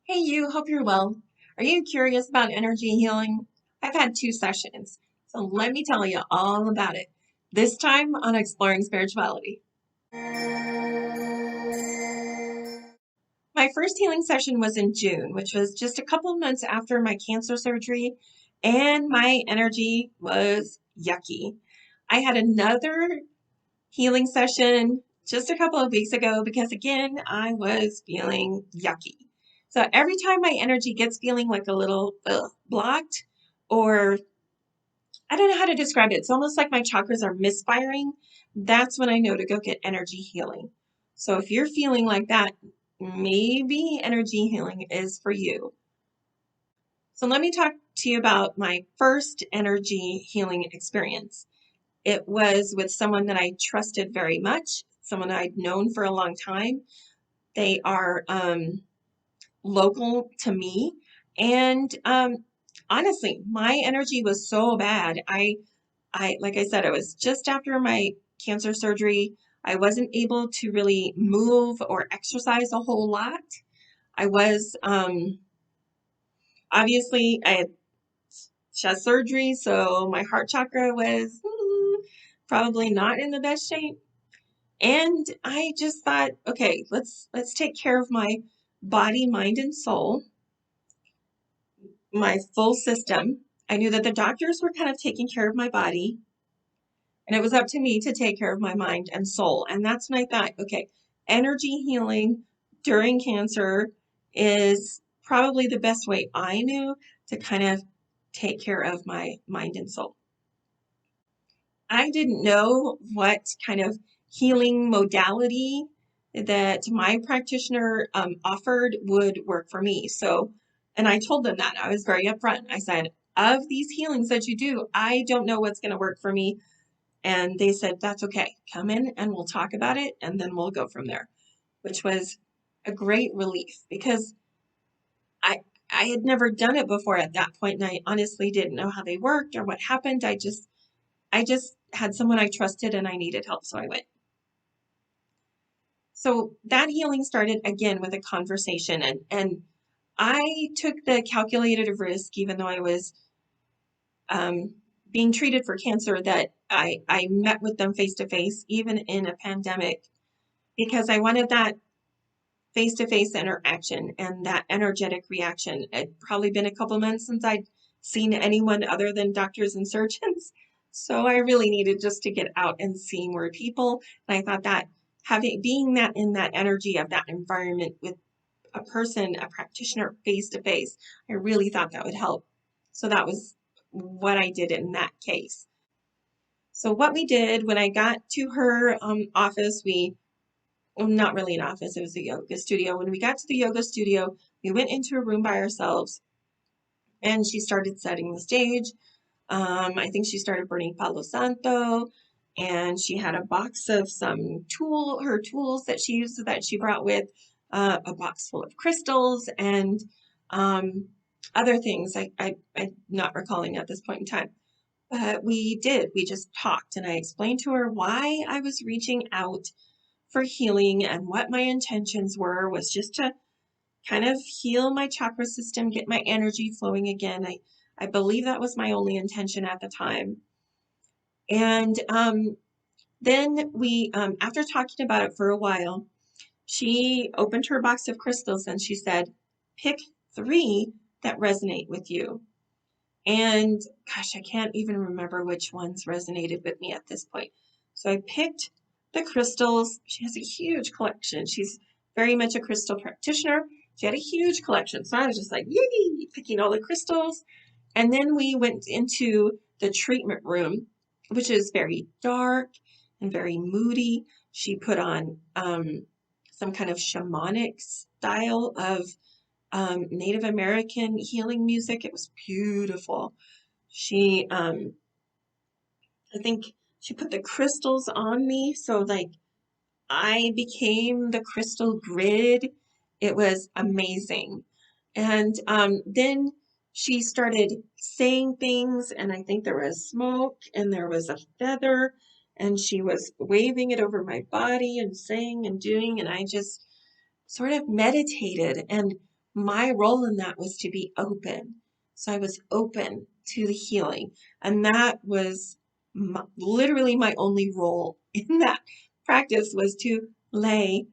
Hey you, hope you're well. Are you curious about energy healing? I've had two sessions, so let me tell you all about it. This time on exploring spirituality. My first healing session was in June, which was just a couple months after my cancer surgery, and my energy was yucky. I had another healing session just a couple of weeks ago because again, I was feeling yucky. So every time my energy gets feeling like a little blocked, or I don't know how to describe it. It's almost like my chakras are misfiring. That's when I know to go get energy healing. So if you're feeling like that, maybe energy healing is for you. So let me talk to you about my first energy healing experience. It was with someone that I trusted very much, someone I'd known for a long time. They are local to me. And honestly, my energy was so bad. Like I said, it was just after my cancer surgery. I wasn't able to really move or exercise a whole lot. I was obviously, I had chest surgery, so my heart chakra was probably not in the best shape. And I just thought, okay, let's take care of my body, mind, and soul, my full system. I knew that the doctors were kind of taking care of my body, and it was up to me to take care of my mind and soul. And that's when I thought, okay, energy healing during cancer is probably the best way I knew to kind of take care of my mind and soul. I didn't know what kind of healing modality that my practitioner offered would work for me. So, and I told them that I was very upfront. I said, of these healings that you do, I don't know what's going to work for me. And they said, that's okay. Come in and we'll talk about it and then we'll go from there, which was a great relief because I I had never done it before at that point and I honestly didn't know how they worked or what happened. I just had someone I trusted and I needed help, so I went. So that healing started again with a conversation and I took the calculated risk, even though I was um, being treated for cancer, that I met with them face to face, even in a pandemic, because I wanted that face to face interaction and that energetic reaction. It'd probably been a couple months since I'd seen anyone other than doctors and surgeons. So I really needed just to get out and see more people. And I thought that having being that in that energy of that environment with a person, a practitioner face to face, I really thought that would help. So that was what I did in that case. So what we did when I got to her office, well, not really an office, it was a yoga studio. When we got to the yoga studio, we went into a room by ourselves and she started setting the stage. I think she started burning Palo Santo and she had a box of her tools that she used that she brought with, a box full of crystals and um, other things I'm not recalling at this point in time. But we just talked and I explained to her why I was reaching out for healing and what my intentions were was just to kind of heal my chakra system, get my energy flowing again. I believe that was my only intention at the time. And then after talking about it for a while, she opened her box of crystals and she said, pick three that resonate with you. And gosh, I can't even remember which ones resonated with me at this point. So I picked the crystals. She has a huge collection. She's very much a crystal practitioner. She had a huge collection. So I was just like, yay, picking all the crystals. And then we went into the treatment room, which is very dark and very moody. She put on some kind of shamanic style of Native American healing music. It was beautiful. She, I think she put the crystals on me, so like I became the crystal grid. It was amazing. And then she started saying things, and I think there was smoke and there was a feather, and she was waving it over my body and saying and doing, and I just sort of meditated. And my role in that was to be open. So I was open to the healing. And that was literally my only role in that practice, was to lay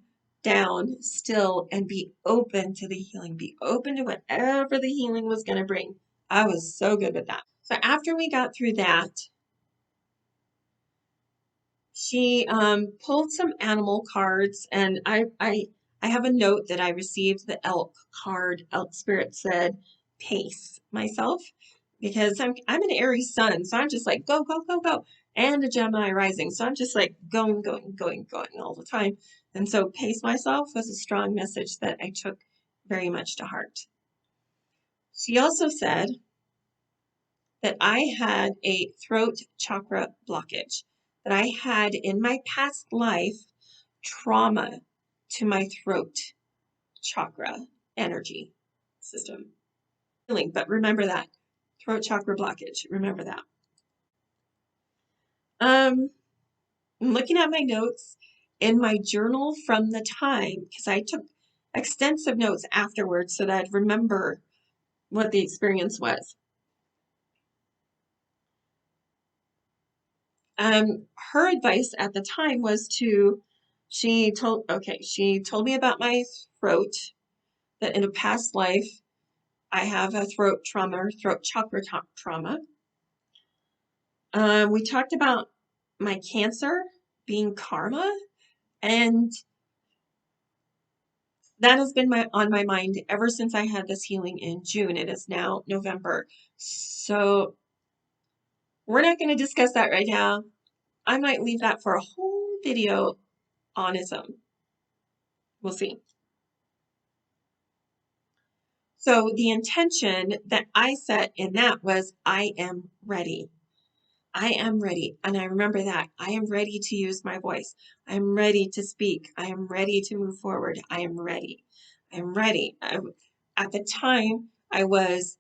down still and be open to the healing, be open to whatever the healing was going to bring. I was so good with that. So after we got through that, she pulled some animal cards, and I have a note that I received the elk card. Elk spirit said, pace myself, because I'm an Aries sun, so I'm just like go, go, go, go. And a Gemini rising, so I'm just like going, going, going, going all the time. And so pace myself was a strong message that I took very much to heart. She also said that I had a throat chakra blockage, that I had in my past life trauma to my throat chakra energy system. But remember that. Throat chakra blockage. Remember that. I'm looking at my notes in my journal from the time, because I took extensive notes afterwards so that I'd remember what the experience was. Her advice at the time was she told me about my throat, that in a past life I have a throat trauma, or throat chakra trauma. We talked about my cancer being karma, and that has been on my mind ever since I had this healing in June. It is now November, so we're not going to discuss that right now. I might leave that for a whole video on its own. We'll see. So the intention that I set in that was, I am ready. I am ready. And I remember that. I am ready to use my voice. I am ready to speak. I am ready to move forward. I am ready. I am ready. At the time, it was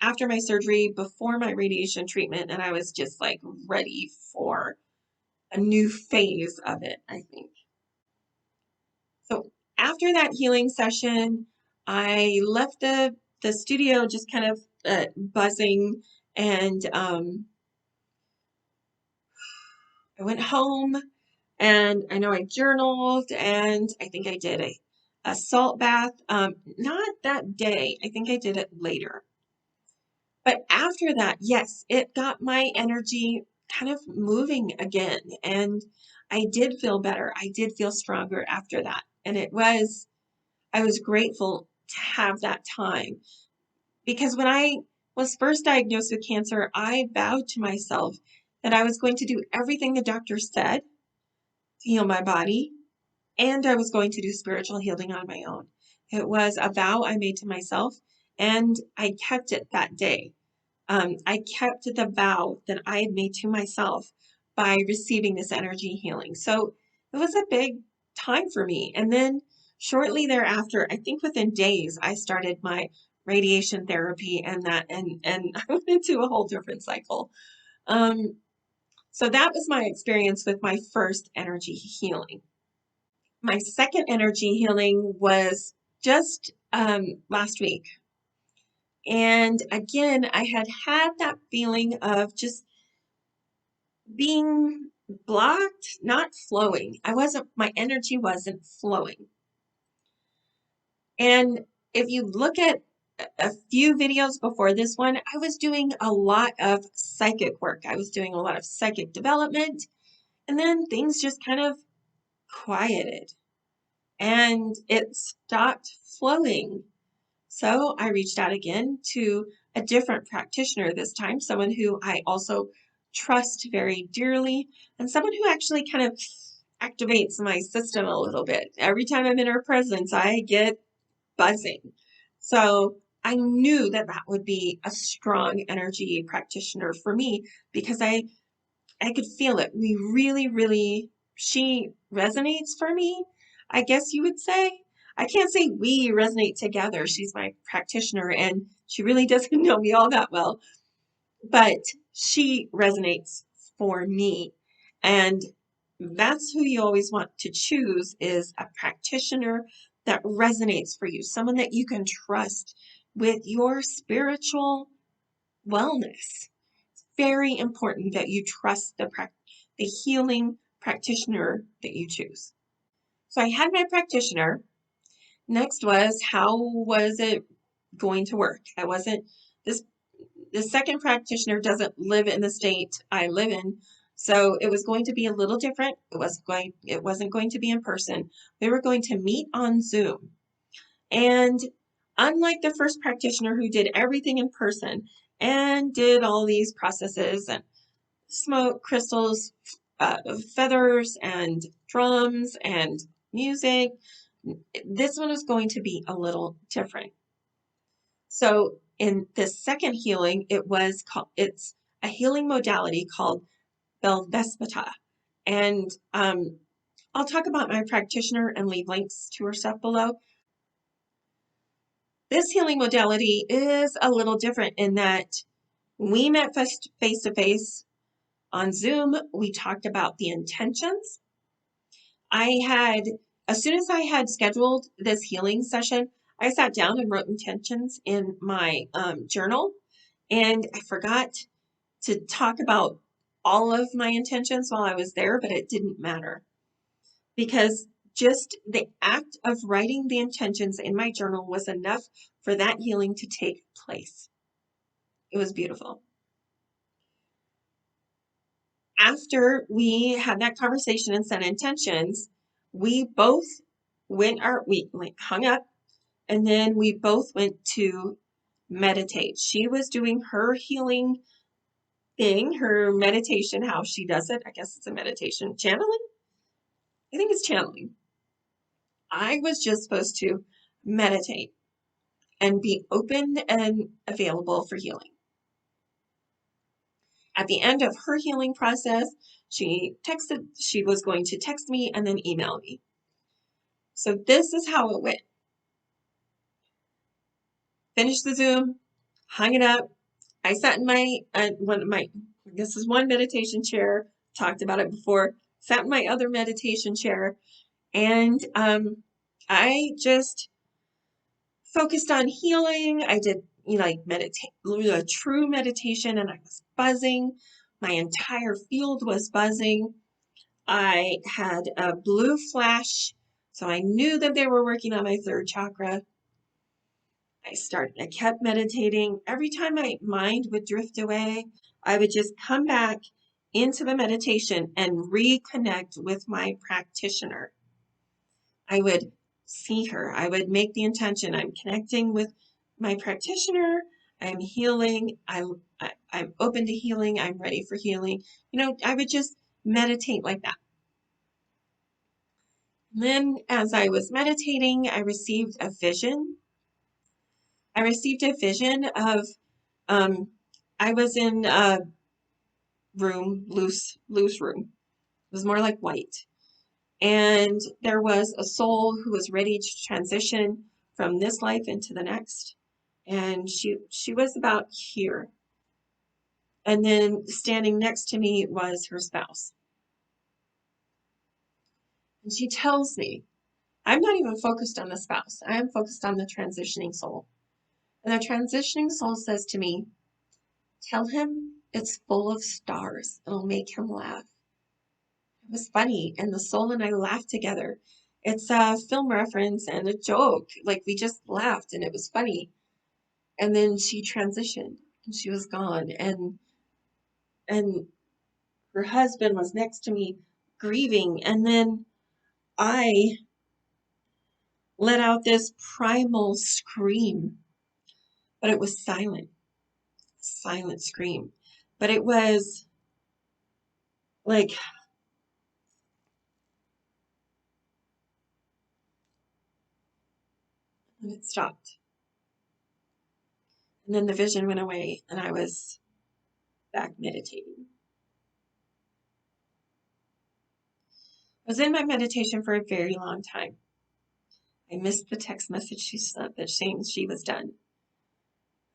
after my surgery, before my radiation treatment, and I was just like ready for a new phase of it, I think. So after that healing session, I left the studio just kind of buzzing, and I went home, and I know I journaled, and I think I did a salt bath. Not that day. I think I did it later. But after that, yes, it got my energy kind of moving again, and I did feel better. I did feel stronger after that. And I was grateful to have that time, because when I was first diagnosed with cancer, I vowed to myself that I was going to do everything the doctor said to heal my body, and I was going to do spiritual healing on my own. It was a vow I made to myself, and I kept it that day. I kept the vow that I had made to myself by receiving this energy healing. So it was a big time for me. And then shortly thereafter, I think within days, I started my radiation therapy, and I went into a whole different cycle. So that was my experience with my first energy healing. My second energy healing was just last week. And again, I had that feeling of just being blocked, not flowing. My energy wasn't flowing. And if you look at a few videos before this one, I was doing a lot of psychic work. I was doing a lot of psychic development, and then things just kind of quieted and it stopped flowing. So I reached out again to a different practitioner this time, someone who I also trust very dearly, and someone who actually kind of activates my system a little bit. Every time I'm in her presence, I get buzzing. So I knew that that would be a strong energy practitioner for me, because I could feel it. We really, really, she resonates for me, I guess you would say. I can't say we resonate together. She's my practitioner, and she really doesn't know me all that well, but she resonates for me. And that's who you always want to choose, is a practitioner that resonates for you, someone that you can trust with your spiritual wellness. It's very important that you trust the healing practitioner that you choose. So I had my practitioner. Next was, how was it going to work? I wasn't this The second practitioner doesn't live in the state I live in, so it was going to be a little different. It wasn't going to be in person. We were going to meet on Zoom. And unlike the first practitioner who did everything in person and did all these processes and smoke, crystals, feathers, and drums and music, this one was going to be a little different. So in this second healing, it's a healing modality called Belvespita. And I'll talk about my practitioner and leave links to her stuff below. This healing modality is a little different in that we met face to face on Zoom. We talked about the intentions. As soon as I had scheduled this healing session, I sat down and wrote intentions in my journal, and I forgot to talk about all of my intentions while I was there, but it didn't matter because just the act of writing the intentions in my journal was enough for that healing to take place. It was beautiful. After we had that conversation and set intentions, we both we hung up, and then we both went to meditate. She was doing her healing thing, her meditation, how she does it. I guess it's a meditation. Channeling? I think it's channeling. I was just supposed to meditate and be open and available for healing. At the end of her healing process, she was going to text me and then email me. So this is how it went. Finished the Zoom, hung it up. I sat in this is one meditation chair, talked about it before, sat in my other meditation chair, and I just focused on healing. I did, a true meditation, and I was buzzing. My entire field was buzzing. I had a blue flash, so I knew that they were working on my third chakra. I kept meditating. Every time my mind would drift away, I would just come back into the meditation and reconnect with my practitioner. I would see her. I would make the intention. I'm connecting with my practitioner. I'm healing. I'm open to healing. I'm ready for healing. I would just meditate like that. And then as I was meditating, I received a vision. I received a vision of, I was in a room, loose room. It was more like white. And there was a soul who was ready to transition from this life into the next. And she was about here. And then standing next to me was her spouse. And she tells me, I'm not even focused on the spouse. I am focused on the transitioning soul. And the transitioning soul says to me, tell him it's full of stars. It'll make him laugh. It was funny, and the soul and I laughed together. It's a film reference and a joke. Like, we just laughed, and it was funny. And then she transitioned, and she was gone. And her husband was next to me, grieving. And then I let out this primal scream, but it was silent scream. But it was like, and it stopped. And then the vision went away, and I was back meditating. I was in my meditation for a very long time. I missed the text message she sent that saying she was done.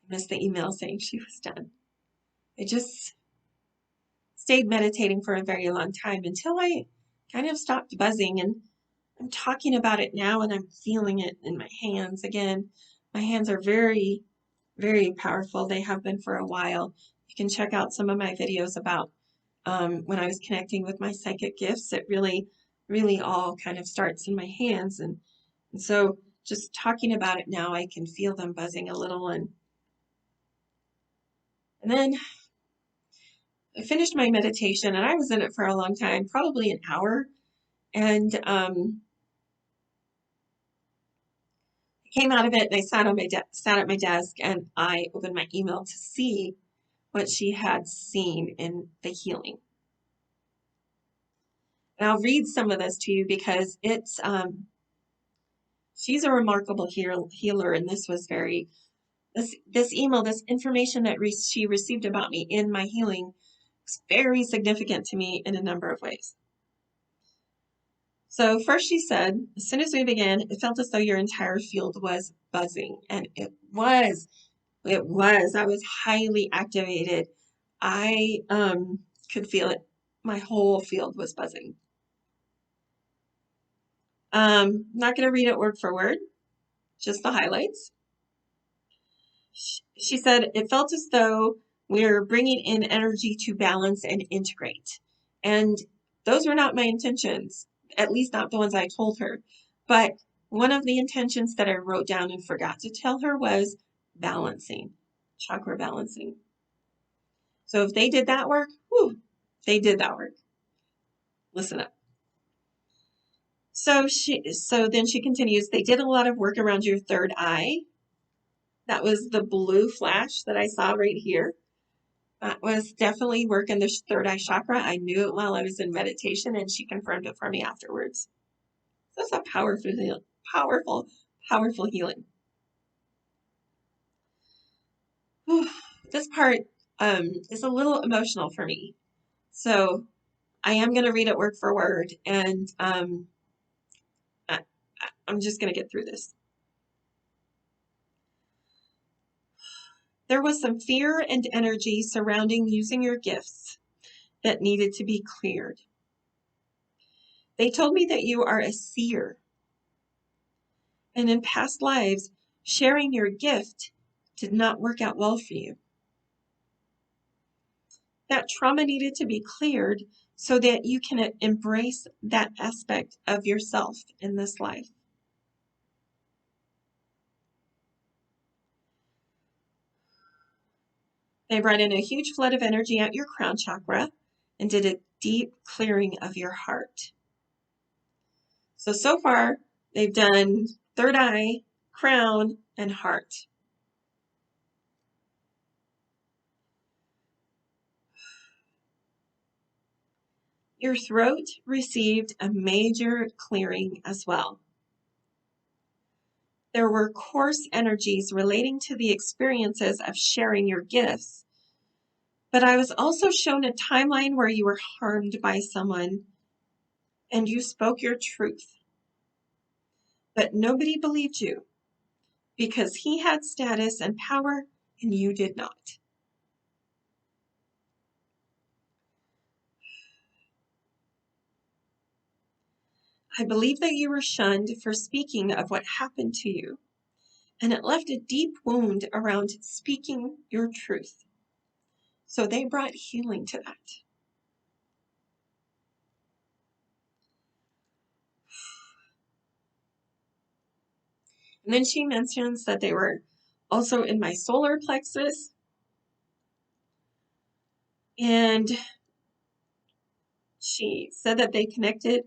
I missed the email saying she was done. I just stayed meditating for a very long time until I kind of stopped buzzing, and I'm talking about it now and I'm feeling it in my hands again. My hands are very, very powerful. They have been for a while. You can check out some of my videos about when I was connecting with my psychic gifts. It really, really all kind of starts in my hands. And so just talking about it now, I can feel them buzzing a little. And then I finished my meditation and I was in it for a long time, probably an hour. And came out of it and I sat at my desk and I opened my email to see what she had seen in the healing. And I'll read some of this to you because it's she's a remarkable healer, and this was this email, this information that she received about me in my healing was very significant to me in a number of ways. So first she said, as soon as we began, it felt as though your entire field was buzzing, and it was. It was. I was highly activated. I could feel it. My whole field was buzzing. Not going to read it word for word, just the highlights. She said, it felt as though we're bringing in energy to balance and integrate. And those were not my intentions, at least not the ones I told her. But one of the intentions that I wrote down and forgot to tell her was balancing, chakra balancing. So if they did that work, whew, they did that work. Listen up. So then she continues, they did a lot of work around your third eye. That was the blue flash that I saw right here. That was definitely work in the third eye chakra. I knew it while I was in meditation, and she confirmed it for me afterwards. That's a powerful healing. Whew. This part is a little emotional for me. So I am going to read it word for word, and I'm just going to get through this. There was some fear and energy surrounding using your gifts that needed to be cleared. They told me that you are a seer, and in past lives, sharing your gift did not work out well for you. That trauma needed to be cleared so that you can embrace that aspect of yourself in this life. They brought in a huge flood of energy at your crown chakra and did a deep clearing of your heart. So far, they've done third eye, crown, and heart. Your throat received a major clearing as well. There were coarse energies relating to the experiences of sharing your gifts, but I was also shown a timeline where you were harmed by someone and you spoke your truth. But nobody believed you because he had status and power and you did not. I believe that you were shunned for speaking of what happened to you, and it left a deep wound around speaking your truth. So they brought healing to that. And then she mentions that they were also in my solar plexus. And she said that they connected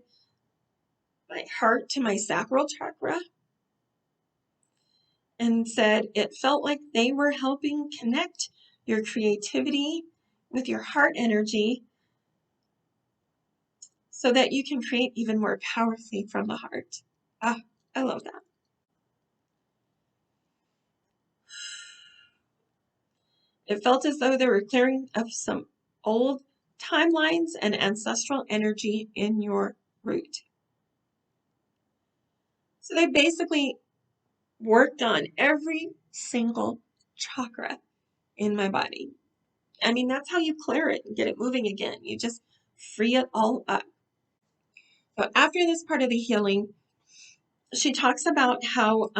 my heart to my sacral chakra and said it felt like they were helping connect your creativity with your heart energy so that you can create even more powerfully from the heart. Ah, I love that. It felt as though they were clearing up some old timelines and ancestral energy in your root. So they basically worked on every single chakra in my body. I mean, that's how you clear it and get it moving again. You just free it all up. So after this part of the healing, she talks about how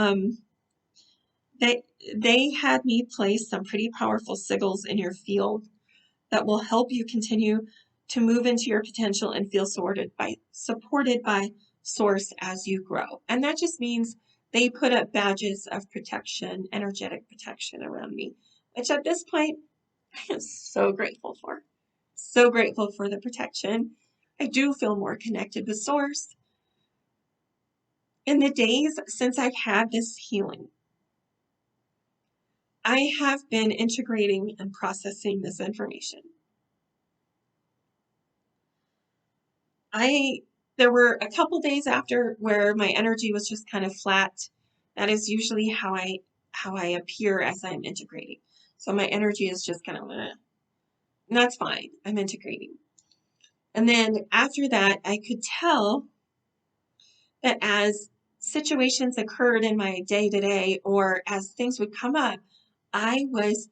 they they had me place some pretty powerful sigils in your field that will help you continue to move into your potential and feel supported by source as you grow. And that just means they put up badges of protection, energetic protection around me, which at this point I am so grateful for. So grateful for the protection. I do feel more connected with source. In the days since I've had this healing, I have been integrating and processing this information. There were a couple days after where my energy was just kind of flat. That is usually how I appear as I'm integrating. So my energy is just kind of, and that's fine. I'm integrating. And then after that, I could tell that as situations occurred in my day-to-day or as things would come up, I was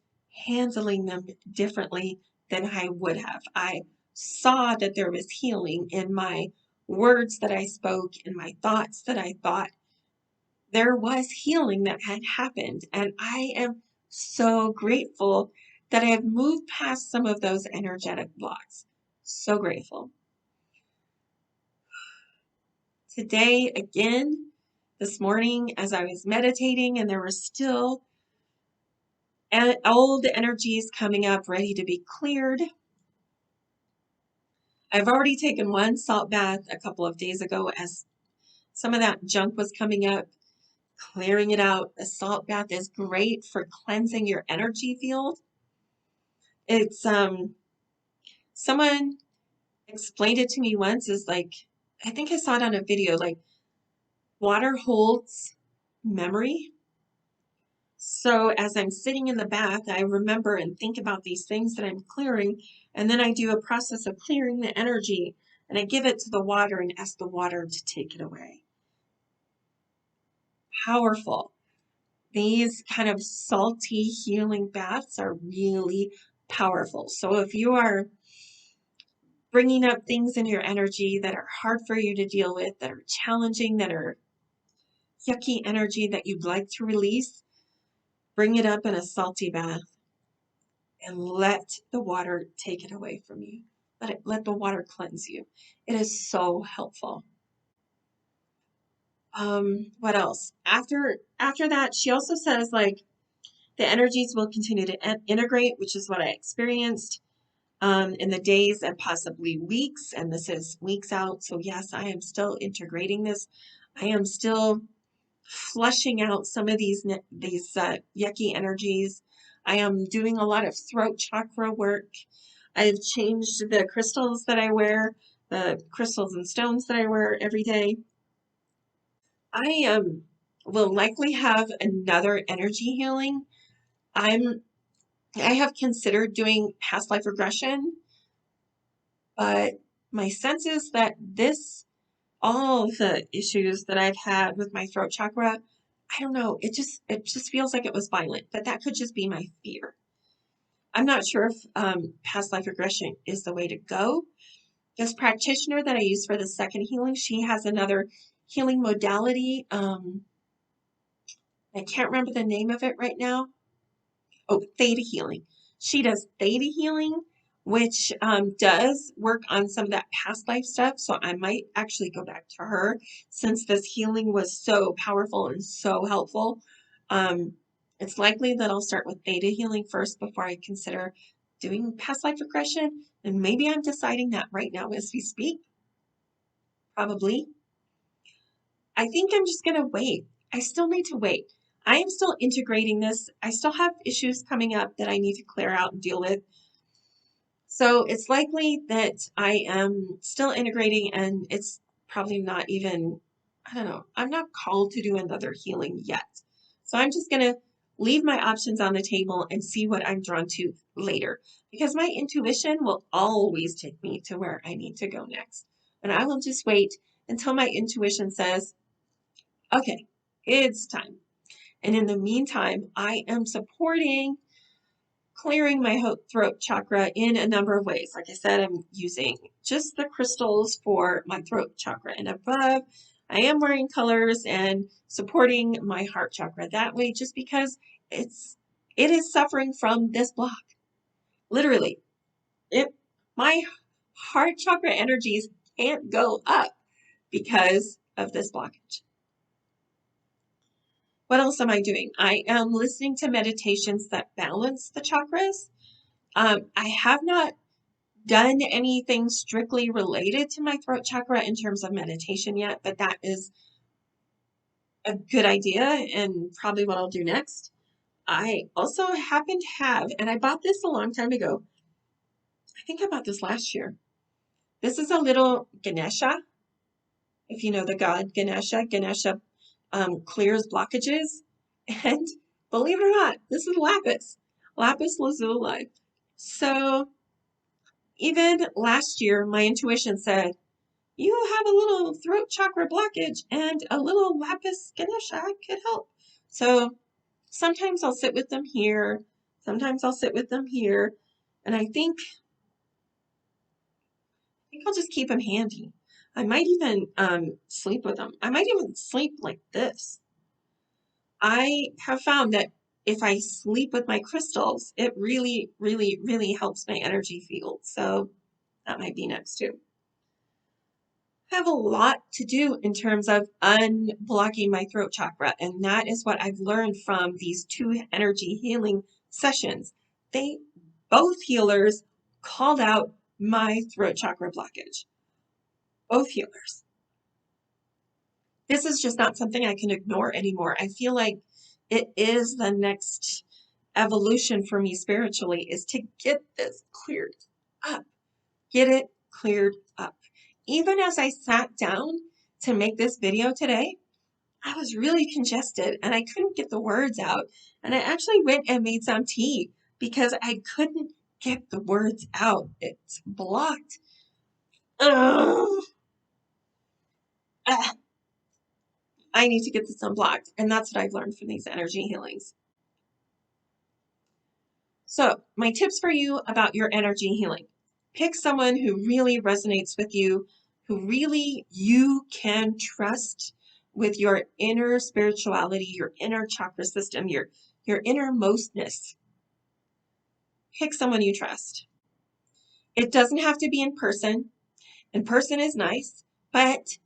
handling them differently than I would have. I saw that there was healing in my words that I spoke, in my thoughts that I thought. There was healing that had happened, and I am so grateful that I have moved past some of those energetic blocks. So grateful. Today, again, this morning, as I was meditating, and there were still old energies coming up ready to be cleared. I've already taken one salt bath a couple of days ago as some of that junk was coming up, clearing it out. A salt bath is great for cleansing your energy field. It's someone explained it to me once is like, I think I saw it on a video, like water holds memory. So as I'm sitting in the bath, I remember and think about these things that I'm clearing, and then I do a process of clearing the energy, and I give it to the water and ask the water to take it away. Powerful. These kind of salty healing baths are really powerful. So if you are bringing up things in your energy that are hard for you to deal with, that are challenging, that are yucky energy that you'd like to release, bring it up in a salty bath and let the water take it away from you. Let the water cleanse you. It is so helpful. What else? After that, she also says like the energies will continue to integrate, which is what I experienced in the days and possibly weeks, and this is weeks out. So yes, I am still integrating this. I am still flushing out some of these yucky energies. I am doing a lot of throat chakra work. I've changed the crystals that I wear, the crystals and stones that I wear every day. I will likely have another energy healing. I have considered doing past life regression, but my sense is that all of the issues that I've had with my throat chakra, I don't know, it just feels like it was violent, but that could just be my fear. I'm not sure if past life regression is the way to go. This practitioner that I use for the second healing, she has another healing modality. I can't remember the name of it right now. Oh, theta healing. She does theta healing, which does work on some of that past life stuff. So I might actually go back to her since this healing was so powerful and so helpful. It's likely that I'll start with theta healing first before I consider doing past life regression. And maybe I'm deciding that right now as we speak. Probably. I think I'm just going to wait. I still need to wait. I am still integrating this. I still have issues coming up that I need to clear out and deal with. So it's likely that I am still integrating and it's probably not even, I don't know, I'm not called to do another healing yet. So I'm just going to leave my options on the table and see what I'm drawn to later because my intuition will always take me to where I need to go next. And I will just wait until my intuition says, okay, it's time. And in the meantime, I am supporting clearing my throat chakra in a number of ways. Like I said, I'm using just the crystals for my throat chakra and above. I am wearing colors and supporting my heart chakra that way just because it is suffering from this block. Literally, my heart chakra energies can't go up because of this blockage. What else am I doing? I am listening to meditations that balance the chakras. I have not done anything strictly related to my throat chakra in terms of meditation yet, but that is a good idea and probably what I'll do next. I also happen to have, and I bought this a long time ago. I think I bought this last year. This is a little Ganesha. If you know the god Ganesha, Ganesha clears blockages. And believe it or not, this is lapis lazuli. So even last year, my intuition said, you have a little throat chakra blockage and a little lapis Ganesha could help. So sometimes I'll sit with them here. Sometimes I'll sit with them here. And I think I'll just keep them handy. I might even sleep with them. I might even sleep like this. I have found that if I sleep with my crystals, it really, really, really helps my energy field. So that might be next too. I have a lot to do in terms of unblocking my throat chakra, and that is what I've learned from these 2 energy healing sessions. Both healers called out my throat chakra blockage. Both healers. This is just not something I can ignore anymore. I feel like it is the next evolution for me spiritually, is to get this cleared up. Get it cleared up. Even as I sat down to make this video today, I was really congested and I couldn't get the words out. And I actually went and made some tea because I couldn't get the words out. It's blocked. Ugh. Ah. I need to get this unblocked. And that's what I've learned from these energy healings. So my tips for you about your energy healing. Pick someone who really resonates with you, who really you can trust with your inner spirituality, your inner chakra system, your innermostness. Pick someone you trust. It doesn't have to be in person. In person is nice, but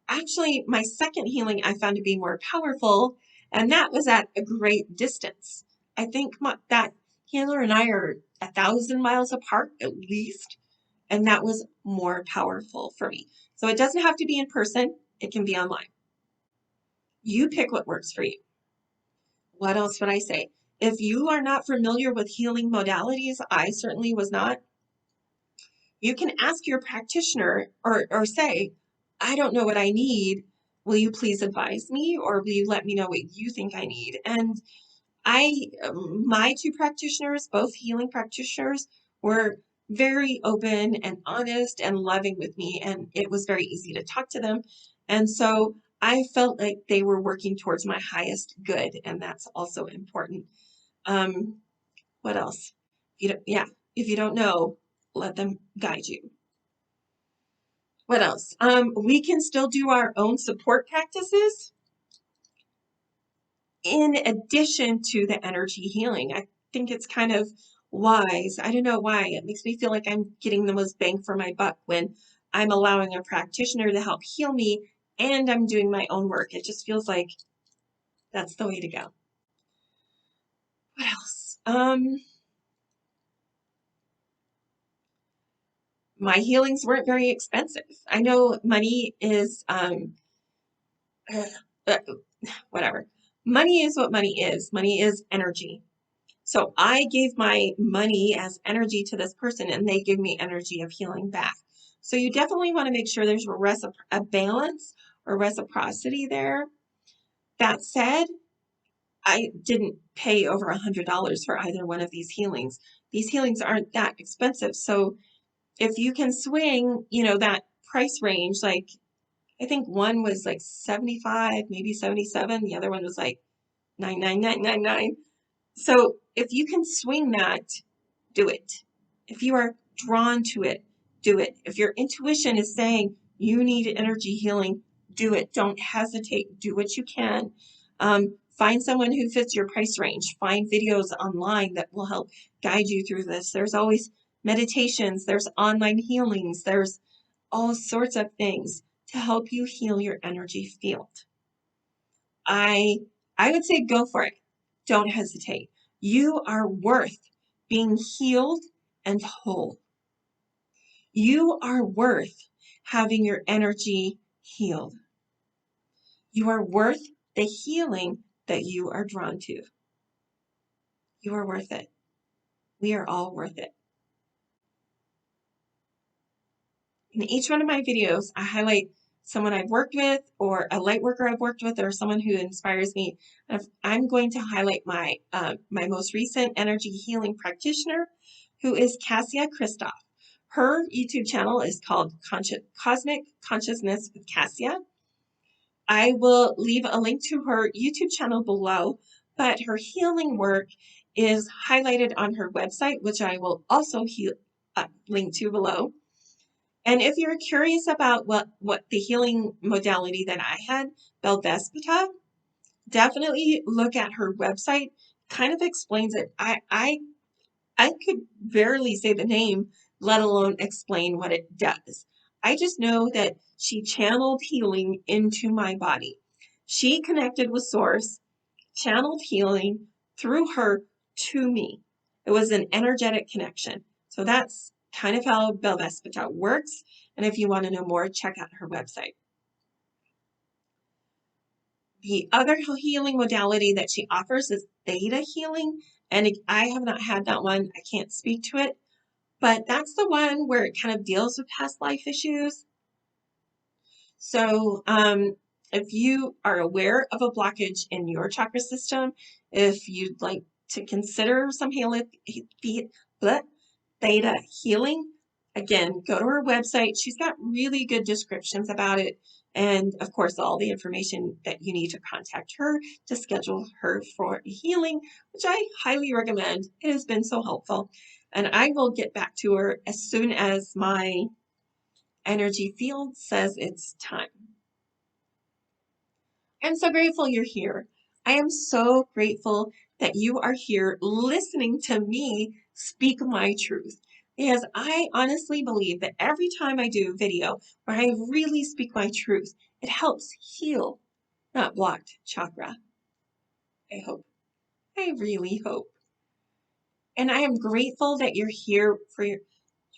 actually my second healing I found to be more powerful, and that was at a great distance. I think that healer and I are 1,000 miles apart at least, and that was more powerful for me. So it doesn't have to be in person. It can be online. You pick what works for you. What else would I say? If you are not familiar with healing modalities, I certainly was not, you can ask your practitioner or say, I don't know what I need. Will you please advise me, or will you let me know what you think I need? And my 2 practitioners, both healing practitioners, were very open and honest and loving with me, and it was very easy to talk to them. And so I felt like they were working towards my highest good, and that's also important. What else? If you don't know, let them guide you. What else? We can still do our own support practices in addition to the energy healing. I think it's kind of wise. I don't know why. It makes me feel like I'm getting the most bang for my buck when I'm allowing a practitioner to help heal me and I'm doing my own work. It just feels like that's the way to go. What else? My healings weren't very expensive. I know money is whatever. Money is what money is. Money is energy. So I gave my money as energy to this person, and they give me energy of healing back. So you definitely want to make sure there's a balance or reciprocity there. That said, I didn't pay over $100 for either one of these healings. These healings aren't that expensive. So if you can swing, that price range, like I think one was like 75, maybe 77. The other one was like 99999. So if you can swing that, do it. If you are drawn to it, do it. If your intuition is saying you need energy healing, do it. Don't hesitate. Do what you can. Find someone who fits your price range. Find videos online that will help guide you through this. There's always meditations. There's online healings. There's all sorts of things to help you heal your energy field. I would say go for it. Don't hesitate. You are worth being healed and whole. You are worth having your energy healed. You are worth the healing that you are drawn to. You are worth it. We are all worth it. In each one of my videos, I highlight someone I've worked with or a light worker I've worked with or someone who inspires me. I'm going to highlight my most recent energy healing practitioner, who is Kassia Kristoff. Her YouTube channel is called Cosmic Consciousness with Kassia. I will leave a link to her YouTube channel below, but her healing work is highlighted on her website, which I will also link to below. And if you're curious about what the healing modality that I had, Belvespita, definitely look at her website. Kind of explains it. I could barely say the name, let alone explain what it does. I just know that she channeled healing into my body. She connected with Source, channeled healing through her to me. It was an energetic connection. So that's kind of how Belvespita works. And if you want to know more, check out her website. The other healing modality that she offers is theta healing. And I have not had that one. I can't speak to it. But that's the one where it kind of deals with past life issues. So if you are aware of a blockage in your chakra system, if you'd like to consider some theta healing, again, go to her website. She's got really good descriptions about it. And of course, all the information that you need to contact her to schedule her for healing, which I highly recommend. It has been so helpful. And I will get back to her as soon as my energy field says it's time. I'm so grateful you're here. I am so grateful that you are here listening to me speak my truth. Because I honestly believe that every time I do a video where I really speak my truth, it helps heal that blocked chakra. I hope. I really hope. And I am grateful that you're here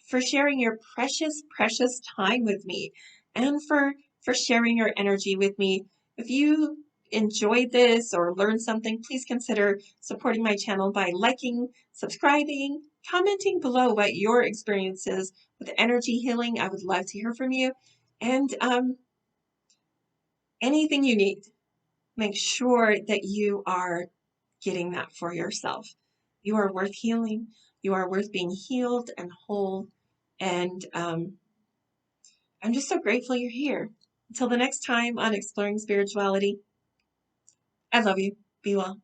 for sharing your precious, precious time with me and for sharing your energy with me. If you enjoyed this or learned something, please consider supporting my channel by liking, subscribing, commenting below what your experience is with energy healing. I would love to hear from you. And anything you need, make sure that you are getting that for yourself. You are worth healing. You are worth being healed and whole. And I'm just so grateful you're here. Until the next time on Exploring Spirituality, I love you. Be well.